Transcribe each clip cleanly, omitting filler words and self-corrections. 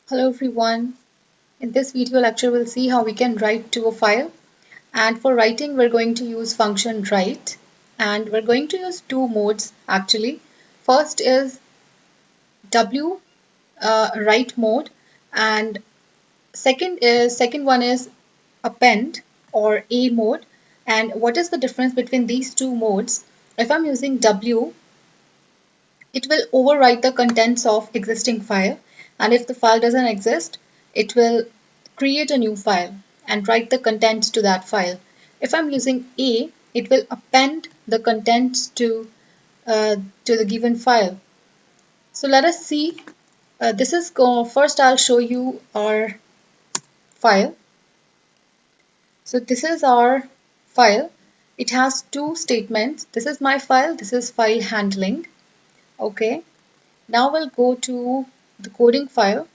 Hello everyone. In this video lecture we'll see how we can write to a file, and for writing we're going to use function write, and we're going to use two modes actually. First is W write mode, and second one is append or A mode. And what is the difference between these two modes? If I'm using W, it will overwrite the contents of existing file, and if the file doesn't exist, it will create a new file and write the contents to that file. If I'm using A, it will append the contents to the given file. So let us see. First I'll show you our file. So this is our file. It has two statements. This is my file, this is file handling. Okay. Now we'll go to the coding file.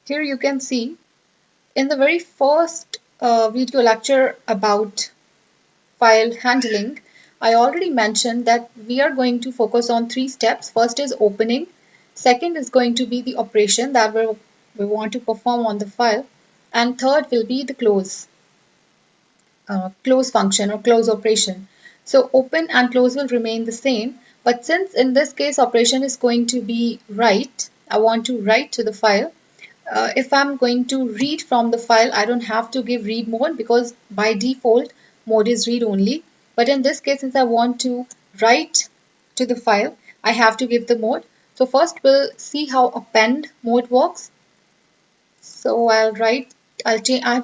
Here you can see in the very first video lecture about file handling, I already mentioned that we are going to focus on three steps. First is opening, second is going to be the operation that we want to perform on the file, and third will be the close function or close operation. So open and close will remain the same, but since in this case operation is going to be write, I want to write to the file. If I'm going to read from the file, I don't have to give read mode because by default mode is read only. But in this case, since I want to write to the file, I have to give the mode. So first we'll see how append mode works. So I've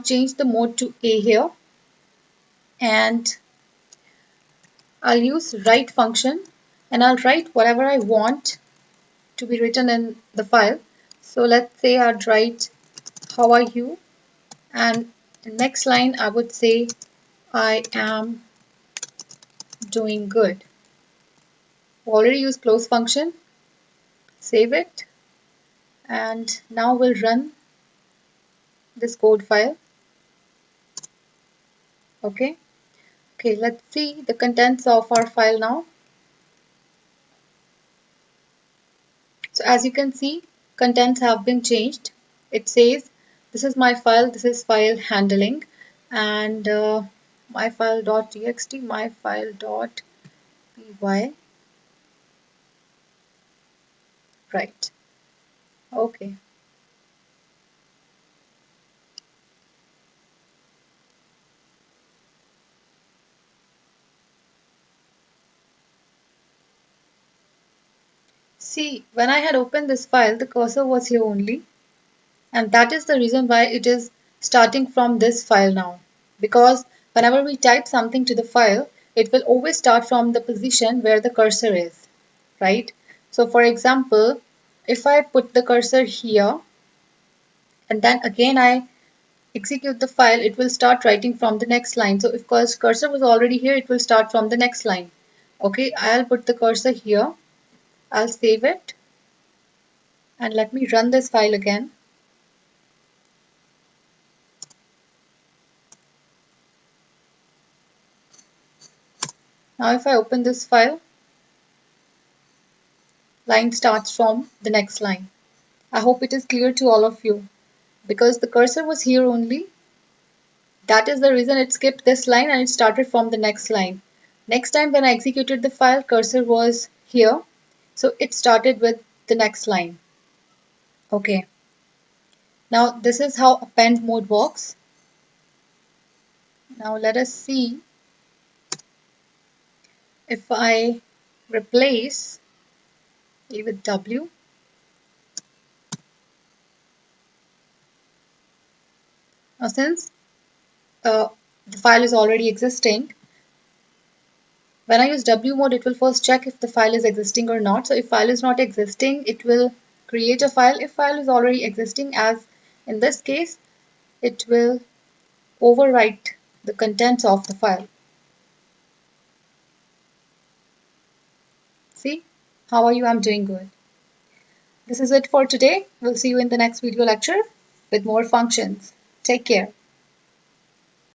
changed the mode to A here, and I'll use write function, and I'll write whatever I want to be written in the file. So let's say I'd write how are you, and the next line I would say I am doing good. Already used close function, save it, and now we'll run this code file. Okay, let's see the contents of our file now. So as you can see, contents have been changed. It says this is my file, this is file handling, and my file.txt, my file.py. Right. Okay. See, when I had opened this file, the cursor was here only, and that is the reason why it is starting from this file now. Because whenever we type something to the file, it will always start from the position where the cursor is, right? So for example, if I put the cursor here and then again I execute the file, it will start writing from the next line. So if cursor was already here, it will start from the next line. Okay, I'll put the cursor here, I'll save it, and let me run this file again. Now if I open this file, line starts from the next line. I hope it is clear to all of you. Because the cursor was here only, that is the reason it skipped this line and it started from the next line. Next time when I executed the file, cursor was here, so it started with the next line. Okay. Now this is how append mode works. Now let us see if I replace A with W. Now since the file is already existing, when I use W mode, it will first check if the file is existing or not. So if file is not existing, it will create a file. If file is already existing, as in this case, it will overwrite the contents of the file. See, how are you? I'm doing good. This is it for today. We'll see you in the next video lecture with more functions. Take care.